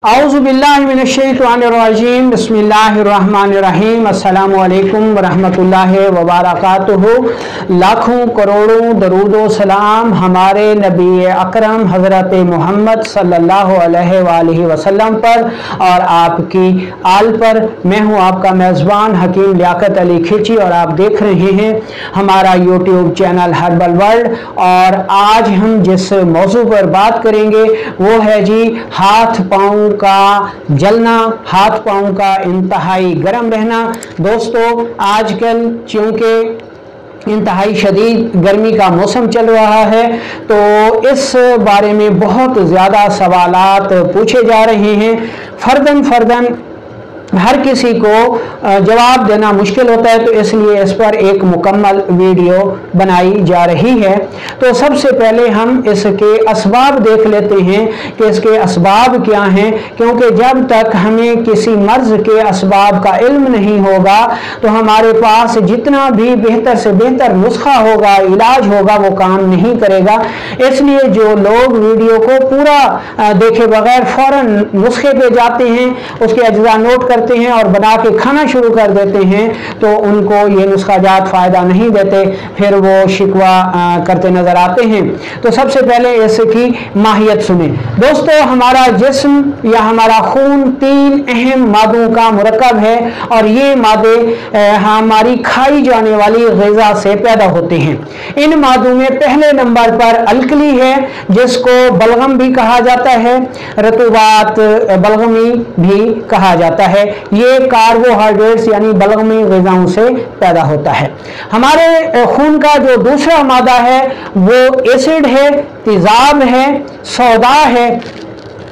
औज़ुबिल्लाहिमिनश्शैतानिर्रजीम बिस्मिल्लाहिर्रहमानिर्रहीम अस्सलामु अलैकुम वरहमतुल्लाहि वबरकातुहू। लाखों करोड़ों दरूदो सलाम हमारे नबी अकरम हज़रत मोहम्मद सल्लल्लाहु अलैहि वसल्लम पर और आपकी आल पर। मैं हूँ आपका मेज़बान हकीम लियाकत अली खिची और आप देख रहे हैं हमारा यूट्यूब चैनल हर्बल वर्ल्ड। और आज हम जिस मौजू पर बात करेंगे वो है जी हाथ पाँव का जलना, हाथ पाँव का इंतहाई गर्म रहना। दोस्तों आजकल चूँकि इंतहाई शदीद गर्मी का मौसम चल रहा है तो इस बारे में बहुत ज़्यादा सवालात पूछे जा रहे हैं। फर्दन हर किसी को जवाब देना मुश्किल होता है, तो इसलिए इस पर एक मुकम्मल वीडियो बनाई जा रही है। तो सबसे पहले हम इसके असबाब देख लेते हैं कि इसके असबाब क्या हैं, क्योंकि जब तक हमें किसी मर्ज़ के असबाब का इल्म नहीं होगा तो हमारे पास जितना भी बेहतर से बेहतर नुस्खा होगा, इलाज होगा, वो काम नहीं करेगा। इसलिए जो लोग वीडियो को पूरा देखे बगैर फ़ौरन नुस्खे पे जाते हैं, उसके अज्जा नोट करते हैं और बना के खाना शुरू कर देते हैं, तो उनको ये नुस्खा जात फ़ायदा नहीं देते, फिर वो शिकवा करते नज़र आते हैं। तो सबसे पहले इसकी माहियत सुने। दोस्तों हमारा जिस्म या हमारा खून 3 अहम मादों का मुरक्कब है और ये मादे हमारी खाई जाने वाली ग़िज़ा से पैदा होते हैं। इन मादों में पहले नंबर पर अलकली है, जिसको बलगम भी कहा जाता है, रतूबात बलगमी भी कहा जाता है। ये कार्बोहाइड्रेट्स यानी बलगमी ग़िज़ाओं से पैदा होता है। हमारे खून का जो दूसरा मादा है वो एसिड है, तेज़ाब है, सौदा है,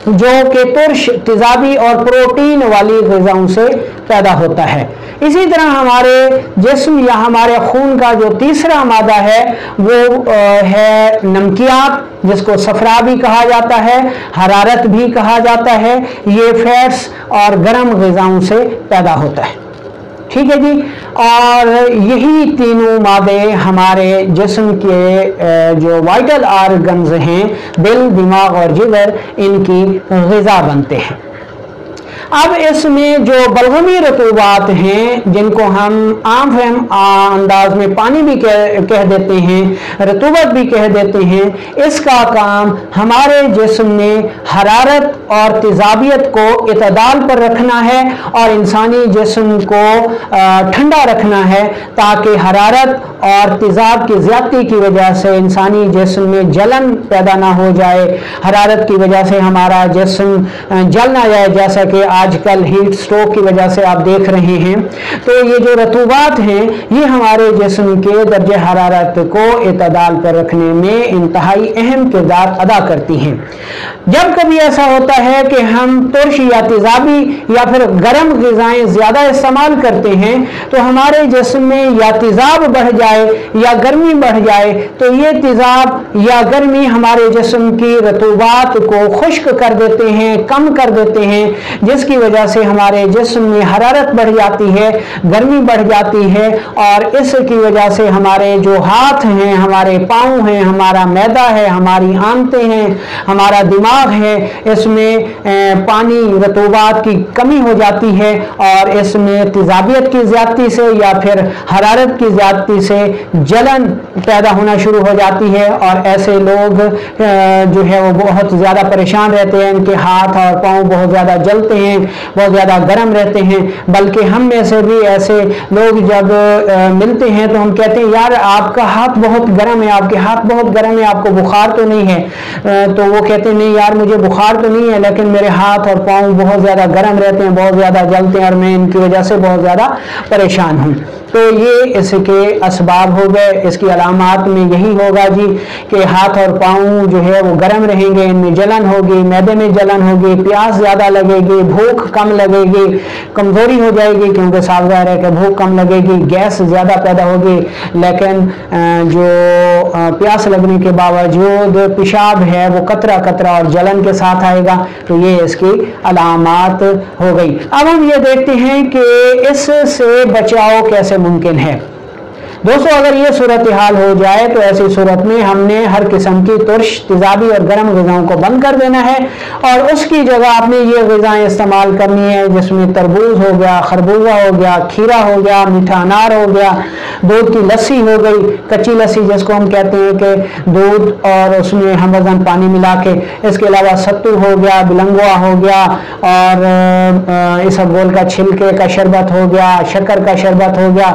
जो कि तुर्श, तेज़ाबी और प्रोटीन वाली ग़िज़ाओं से पैदा होता है। इसी तरह हमारे जिस्म या हमारे खून का जो तीसरा मादा है वो है नमकियात, जिसको सफरा भी कहा जाता है, हरारत भी कहा जाता है। ये फैट्स और गर्म ग़िज़ाओं से पैदा होता है। ठीक है जी। और यही तीनों मादे हमारे जिस्म के जो वाइटल ऑर्गन्स हैं, दिल, दिमाग और जिगर, इनकी ग़िज़ा बनते हैं। अब इसमें जो बलगमी रतूबात हैं, जिनको हम आम फहम अंदाज में पानी भी कह देते हैं, रतूबत भी कह देते हैं, इसका काम हमारे जिस्म में हरारत और तेज़ाबियत को इतदाल पर रखना है और इंसानी जिस्म को ठंडा रखना है, ताकि हरारत और तेज़ाब की ज़्यादती की वजह से इंसानी जिस्म में जलन पैदा ना हो जाए, हरारत की वजह से हमारा जिस्म जल ना जाए, जैसा कि आजकल हीट स्ट्रोक की वजह से आप देख रहे हैं। तो ये जो रतूबात हैं ये हमारे जिस्म के दर्जे हरारत को इतदाल पर रखने में इंतहाई अहम किरदार अदा करती हैं। जब कभी ऐसा होता है कि हम तुर्श या तेज़ाबी या फिर गर्म ग़िज़ाएं ज़्यादा इस्तेमाल करते हैं, तो हमारे जिस्म में या तेज़ाब बढ़ जाए या गर्मी बढ़ जाए, तो ये तेज़ाब या गर्मी हमारे जिस्म की रतूबात को खुश्क कर देते हैं, कम कर देते हैं, जिसकी वजह से हमारे जिस्म में हरारत बढ़ जाती है, गर्मी बढ़ जाती है। और इसकी वजह से हमारे जो हाथ हैं, हमारे पाँव हैं, हमारा मैदा है, हमारी आंतें हैं, हमारा दिमाग है, इसमें पानी रतूबात की कमी हो जाती है और इसमें तेज़ाबियत की ज़्यादती से या फिर हरारत की ज़्यादती से जलन पैदा होना शुरू हो जाती है। और ऐसे लोग जो है वो बहुत ज़्यादा परेशान रहते हैं, इनके हाथ और पाँव बहुत ज़्यादा जलते हैं, बहुत ज़्यादा गर्म रहते हैं। बल्कि हम में से भी ऐसे लोग जब मिलते हैं तो हम कहते हैं यार आपका हाथ बहुत गर्म है, आपके हाथ बहुत गर्म है, आपको बुखार तो नहीं है? तो वो कहते हैं नहीं यार मुझे बुखार तो नहीं है, लेकिन मेरे हाथ और पाँव बहुत ज़्यादा गर्म रहते हैं, बहुत ज़्यादा जलते हैं और मैं इनकी वजह से बहुत ज़्यादा परेशान हूँ। तो ये इसके असबाब हो गए। इसकी अलामात में यही होगा जी कि हाथ और पाँव जो है वो गर्म रहेंगे, इनमें जलन होगी, मैदे में जलन होगी, प्यास ज़्यादा लगेगी, भूख कम लगेगी, कमज़ोरी हो जाएगी, क्योंकि साफ ज़ाहिर है कि भूख कम लगेगी, गैस ज़्यादा पैदा होगी। लेकिन जो प्यास लगने के बावजूद पेशाब है वो कतरा कतरा और जलन के साथ आएगा। तो ये इसकी अलामात हो गई। अब हम ये देखते हैं कि इससे बचाव कैसे मुमकिन है। दोस्तों अगर ये सूरत हाल हो जाए तो ऐसी सूरत में हमने हर किस्म की तुर्श, तेजाबी और गर्म ग़िज़ाओं को बंद कर देना है और उसकी जगह आपने ये ग़िज़ाएँ इस्तेमाल करनी है जिसमें तरबूज हो गया, खरबूजा हो गया, खीरा हो गया, मीठा अनार हो गया, दूध की लस्सी हो गई, कच्ची लस्सी जिसको हम कहते हैं कि दूध और उसमें हम वज़न पानी मिला के, इसके अलावा सत्तू हो गया, बिलंगवा हो गया और इसबगोल का छिलके का शरबत हो गया, शक्कर का शरबत हो गया,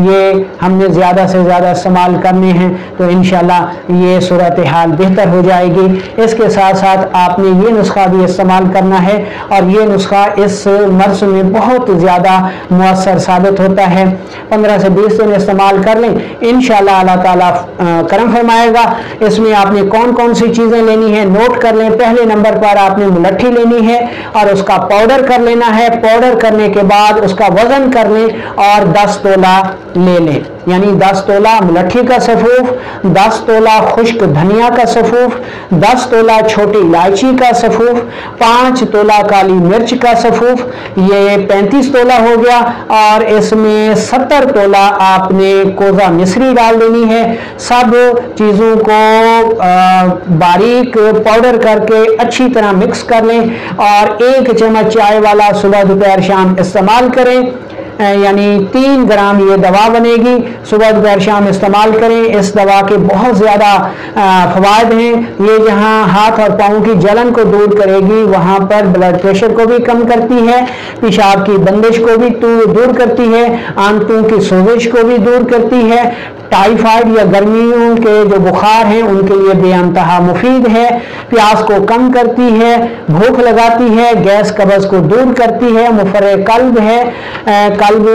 ये हमने ज़्यादा से ज़्यादा इस्तेमाल करने हैं तो इंशाल्लाह ये सूरत हाल बेहतर हो जाएगी। इसके साथ साथ आपने ये नुस्खा भी इस्तेमाल करना है और ये नुस्खा इस मर्ज़ में बहुत ज़्यादा मुअस्सर साबित होता है। 15 से 20 दिन इस्तेमाल कर लें, इंशाल्लाह अल्लाह ताला करम फरमाएगा। इसमें आपने कौन कौन सी चीज़ें लेनी है नोट कर लें। पहले नंबर पर आपने मुलट्ठी लेनी है और उसका पाउडर कर लेना है। पाउडर करने के बाद उसका वज़न कर लें और 10 तोला ले लें, यानी 10 तोला मुलट्ठी का सफ़ूफ, 10 तोला खुश्क धनिया का सफ़ूफ, 10 तोला छोटी इलायची का सफ़ूफ, 5 तोला काली मिर्च का सफ़ूफ, ये 35 तोला हो गया और इसमें 70 तोला आपने कोज़ा मिस्री डाल देनी है। सब चीज़ों को बारीक पाउडर करके अच्छी तरह मिक्स कर लें और 1 चम्मच चाय वाला सुबह दोपहर शाम इस्तेमाल करें, यानी 3 ग्राम ये दवा बनेगी। सुबह दोपहर शाम इस्तेमाल करें। इस दवा के बहुत ज़्यादा फ़वाइद हैं। ये जहाँ हाथ और पाँव की जलन को दूर करेगी, वहाँ पर ब्लड प्रेशर को भी कम करती है, पेशाब की बंदिश को भी दूर करती है, आंतों की सोजिश को भी दूर करती है, टाइफाइड या गर्मियों के जो बुखार हैं उनके लिए बेअंतहा मुफीद है, प्यास को कम करती है, भूख लगाती है, गैस कब्ज़ को दूर करती है, मुफर्रे कल्ब है, कल्ब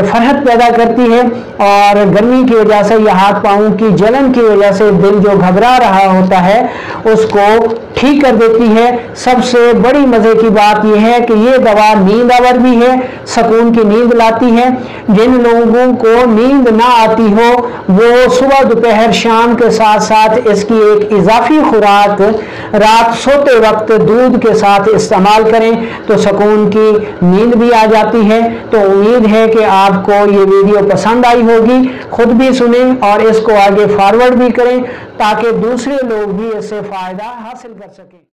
फरहत पैदा करती है और गर्मी की वजह से या हाथ पाँव की जलन की वजह से दिल जो घबरा रहा होता है उसको ठीक कर देती है। सबसे बड़ी मज़े की बात यह है कि ये दवा नींद आवर भी है, सुकून की नींद लाती है। जिन लोगों को नींद ना आती हो वो सुबह दोपहर शाम के साथ साथ इसकी एक इजाफी खुराक रात सोते वक्त दूध के साथ इस्तेमाल करें तो सुकून की नींद भी आ जाती है। तो उम्मीद है कि आपको ये वीडियो पसंद आई होगी। खुद भी सुनें और इसको आगे फॉरवर्ड भी करें ताकि दूसरे लोग भी इससे फ़ायदा हासिल कर सकें।